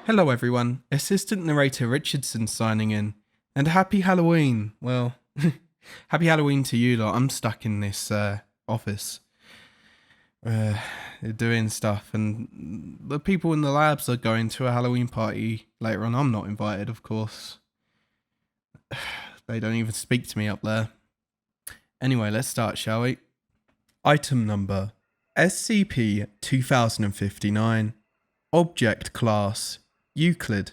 Hello everyone, Assistant Narrator Richardson signing in, and happy Halloween. Well, happy Halloween to you lot. I'm stuck in this office doing stuff, and the people in the labs are going to a Halloween party later on. I'm not invited, of course. They don't even speak to me up there. Anyway, let's start, shall we? Item number SCP-2059. Object Class Euclid.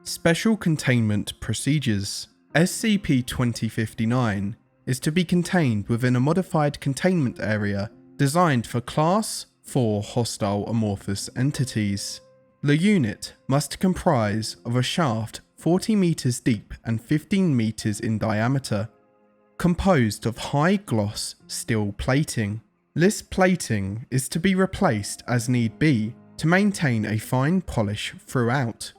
Special Containment Procedures. SCP-2059 is to be contained within a modified containment area designed for Class 4 hostile amorphous entities. The unit must comprise of a shaft 40 meters deep and 15 meters in diameter, composed of high-gloss steel plating. This plating is to be replaced as need be to maintain a fine polish throughout.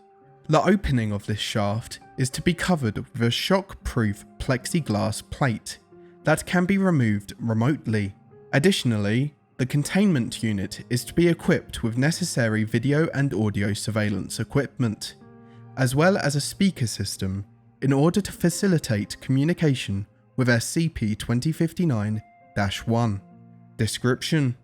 The opening of this shaft is to be covered with a shock-proof plexiglass plate that can be removed remotely. Additionally, the containment unit is to be equipped with necessary video and audio surveillance equipment, as well as a speaker system in order to facilitate communication with SCP-2059-1. Description: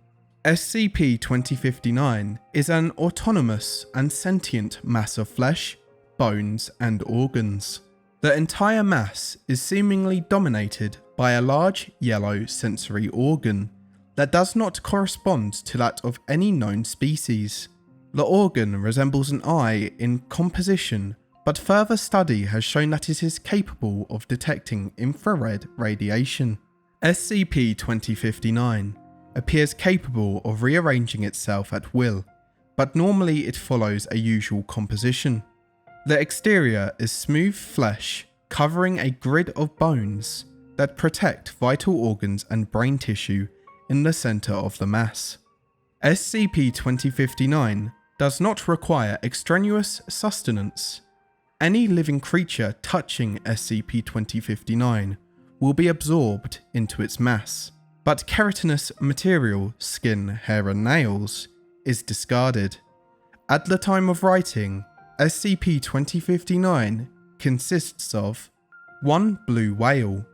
SCP-2059 is an autonomous and sentient mass of flesh, bones, and organs. The entire mass is seemingly dominated by a large yellow sensory organ that does not correspond to that of any known species. The organ resembles an eye in composition, but further study has shown that it is capable of detecting infrared radiation. SCP-2059 appears capable of rearranging itself at will, but normally it follows a usual composition. The exterior is smooth flesh covering a grid of bones that protect vital organs and brain tissue in the center of the mass. SCP-2059 does not require extraneous sustenance. Any living creature touching SCP-2059 will be absorbed into its mass, but keratinous material, skin, hair and nails, is discarded. At the time of writing, SCP-2059 consists of 1 blue whale,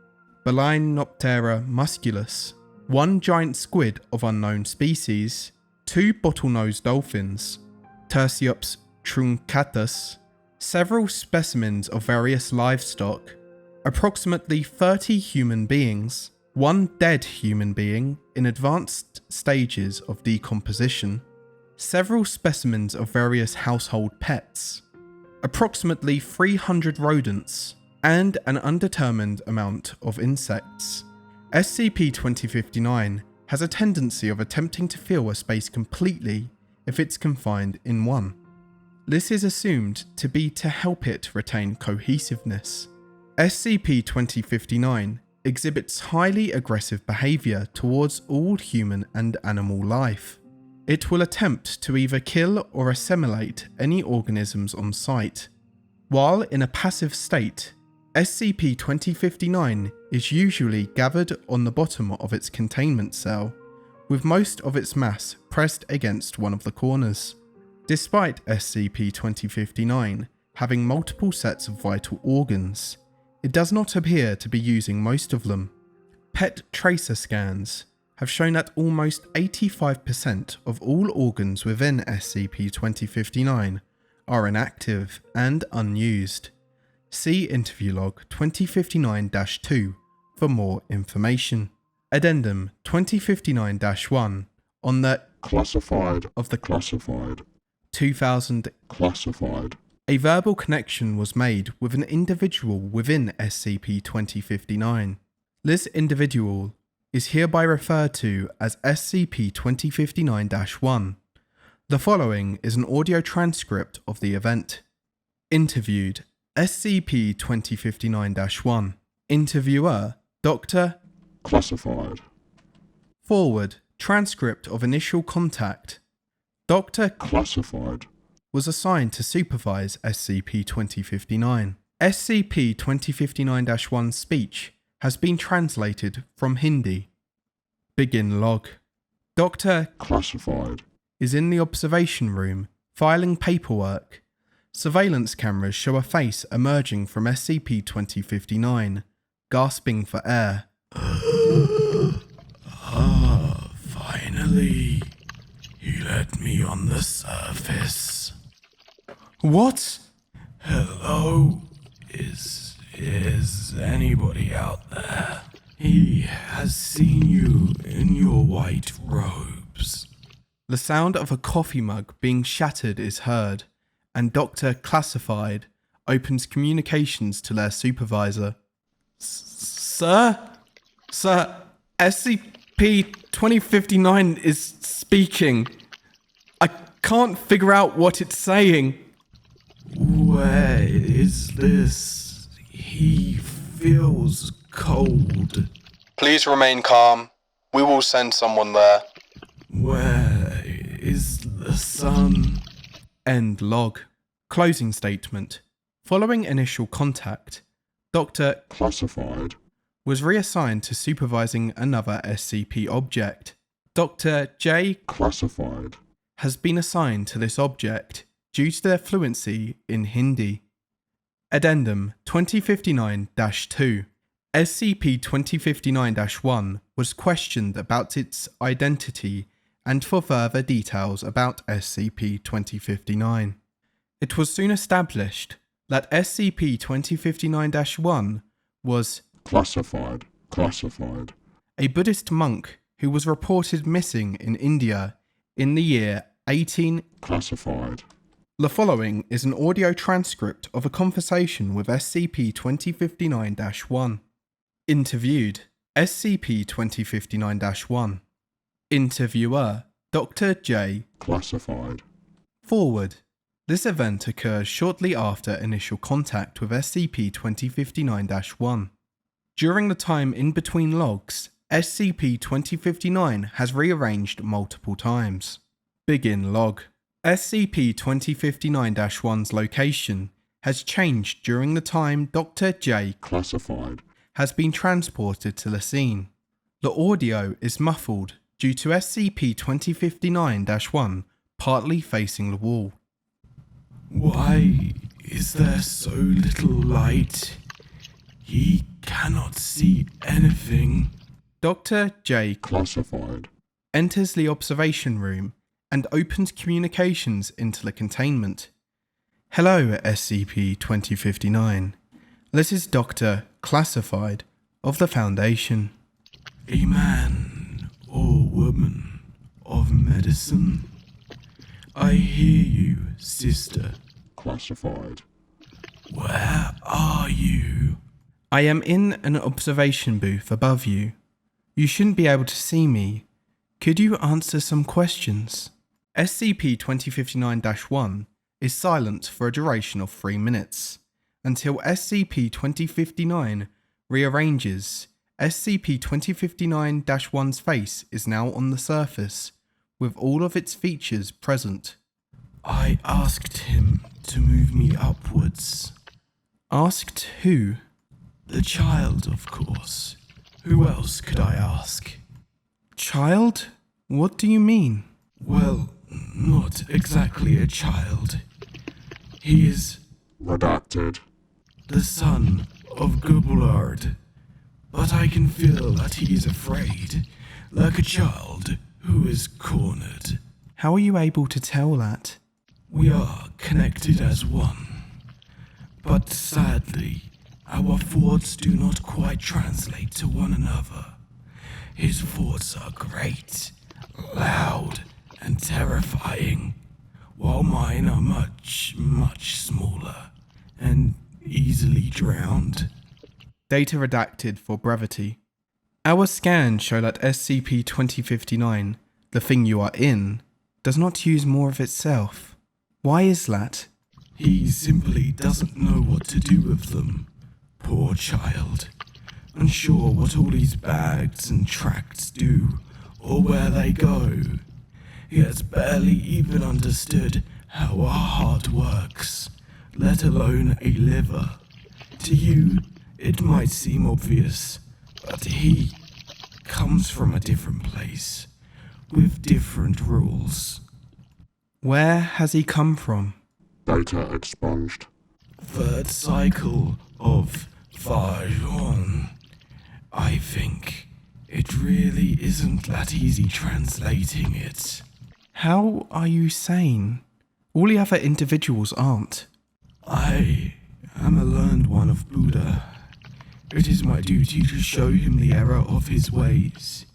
Balaenoptera musculus, 1 giant squid of unknown species, 2 bottlenose dolphins, Tursiops truncatus, several specimens of various livestock, approximately 30 human beings, 1 dead human being in advanced stages of decomposition, several specimens of various household pets, approximately 300 rodents, and an undetermined amount of insects. SCP-2059 has a tendency of attempting to fill a space completely if it's confined in one. This is assumed to be to help it retain cohesiveness. SCP-2059 exhibits highly aggressive behavior towards all human and animal life. It will attempt to either kill or assimilate any organisms on sight. While in a passive state, SCP-2059 is usually gathered on the bottom of its containment cell, with most of its mass pressed against one of the corners. Despite SCP-2059 having multiple sets of vital organs, it does not appear to be using most of them. PET tracer scans have shown that almost 85% of all organs within SCP-2059 are inactive and unused. See Interview Log 2059-2 for more information. Addendum 2059-1 on the Classified of the Classified 2000 Classified A verbal connection was made with an individual within SCP-2059. This individual is hereby referred to as SCP-2059-1. The following is an audio transcript of the event. Interviewed: SCP-2059-1. Interviewer: Dr. Classified Forward: transcript of initial contact. Dr. Classified was assigned to supervise SCP-2059. SCP-2059-1's speech has been translated from Hindi. Begin log. Dr. Classified is in the observation room, filing paperwork. Surveillance cameras show a face emerging from SCP-2059, gasping for air. Finally, you let me on the surface. What? Hello? Is anybody out there? He has seen you in your white robes. The sound of a coffee mug being shattered is heard, and Dr. Classified opens communications to their supervisor. Sir, SCP-2059 is speaking. I can't figure out what it's saying. Where is this? He feels cold. Please remain calm. We will send someone there. Where is the sun? End log. Closing statement. Following initial contact, Dr. Classified. was reassigned to supervising another SCP object. Dr. J Classified. has been assigned to this object due to their fluency in Hindi. Addendum 2059-2. SCP-2059-1 was questioned about its identity and for further details about SCP-2059. It was soon established that SCP-2059-1 was Classified. Classified. a Buddhist monk who was reported missing in India in the year 18... Classified. The following is an audio transcript of a conversation with SCP-2059-1. Interviewed, SCP-2059-1. Interviewer, Dr. J. Classified. Forward. This event occurs shortly after initial contact with SCP-2059-1. During the time in between logs, SCP-2059 has rearranged multiple times. Begin log. SCP-2059-1's location has changed during the time Dr. J. Classified. has been transported to the scene. The audio is muffled due to SCP-2059-1 partly facing the wall. Why is there so little light? He cannot see anything. Dr. J. Classified. enters the observation room and opens communications into the containment. Hello, SCP-2059. This is Dr. Classified of the Foundation. A man or woman of medicine. I hear you, sister. Classified. Where are you? I am in an observation booth above you. You shouldn't be able to see me. Could you answer some questions? SCP-2059-1 is silent for a duration of 3 minutes, until SCP-2059 rearranges. SCP-2059-1's face is now on the surface, with all of its features present. I asked him to move me upwards. Asked who? The child, of course. Who else could I ask? Child? What do you mean? Well, not exactly a child. He is Redacted. the son of Gubulard, but I can feel that he is afraid, like a child who is cornered. How are you able to tell that? We are connected as one, but sadly, our thoughts do not quite translate to one another. His thoughts are great, loud, and terrifying, while mine are much, much smaller and easily drowned. Data redacted for brevity. Our scans show that SCP-2059, the thing you are in, does not use more of itself. Why is that? He simply doesn't know what to do with them. Poor child. Unsure what all these bags and tracts do, or where they go. He has barely even understood how our heart works, let alone a liver. To you, it might seem obvious, but he comes from a different place, with different rules. Where has he come from? Data expunged. Third cycle of Vajon. I think it really isn't that easy translating it. How are you sane? All the other individuals aren't. I am a learned one of Buddha. It is my duty to show him the error of his ways.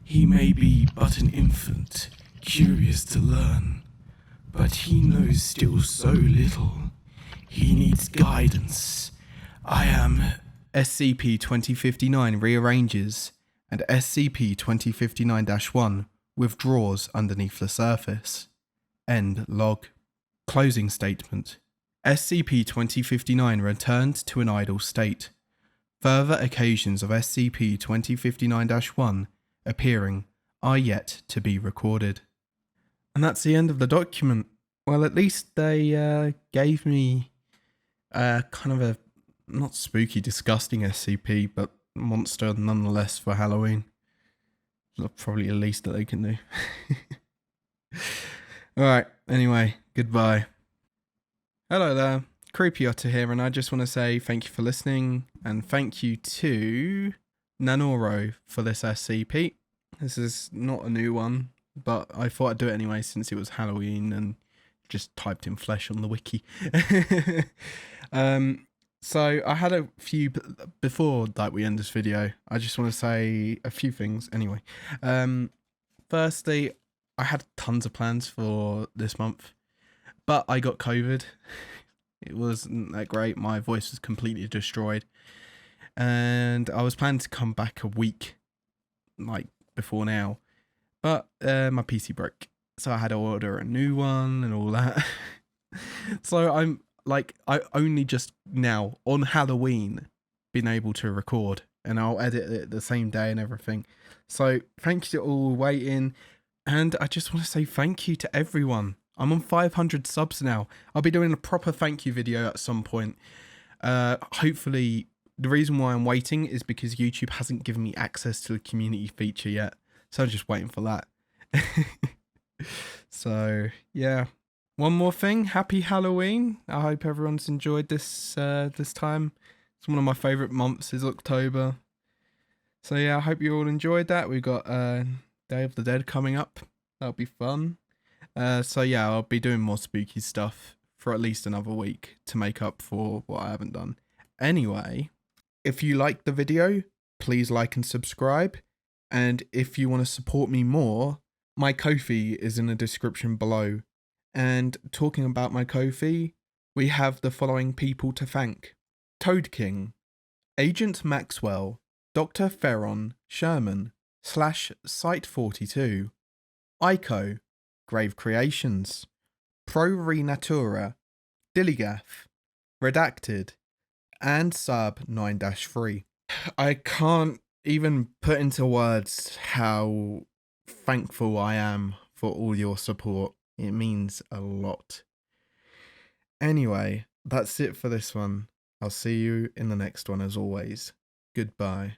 He may be but an infant, curious to learn, but he knows still so little. He needs guidance. I am... SCP-2059 rearranges, and SCP-2059-1 withdraws underneath the surface. End log. Closing statement. SCP-2059 returned to an idle state. Further occasions of SCP-2059-1 appearing are yet to be recorded. And that's the end of the document. Well, at least they gave me kind of a not spooky, disgusting SCP, but monster nonetheless for Halloween. Probably the least that they can do. Alright, anyway, goodbye. Hello there, Creepy Otter here, and I just want to say thank you for listening, and thank you to Nanoro for this SCP. This is not a new one, but I thought I'd do it anyway since it was Halloween and just typed in flesh on the wiki. So I had a few before like we end this video. I just want to say a few things anyway. Firstly, I had tons of plans for this month, but I got COVID. It wasn't that great. My voice was completely destroyed, and I was planning to come back a week like before now, but my PC broke, so I had to order a new one and all that. So I'm like, I only just now on Halloween been able to record, and I'll edit it the same day and everything. So thank you to all waiting, and I just want to say thank you to everyone. I'm on 500 subs now. I'll be doing a proper thank you video at some point. Hopefully, the reason why I'm waiting is because YouTube hasn't given me access to the community feature yet, so I'm just waiting for that. So yeah. One more thing, happy Halloween. I hope everyone's enjoyed this this time. It's one of my favourite months is October. So yeah, I hope you all enjoyed that. We've got Day of the Dead coming up. That'll be fun. So yeah, I'll be doing more spooky stuff for at least another week to make up for what I haven't done. Anyway, if you liked the video, please like and subscribe. And if you want to support me more, my Ko-fi is in the description below. And talking about my Ko-fi, we have the following people to thank: Toad King, Agent Maxwell, Dr. Ferron Sherman, /Site42, Ico, Grave Creations, Pro Renatura, Dilligath, Redacted, and Sub 9-3. I can't even put into words how thankful I am for all your support. It means a lot. Anyway, that's it for this one. I'll see you in the next one as always. Goodbye.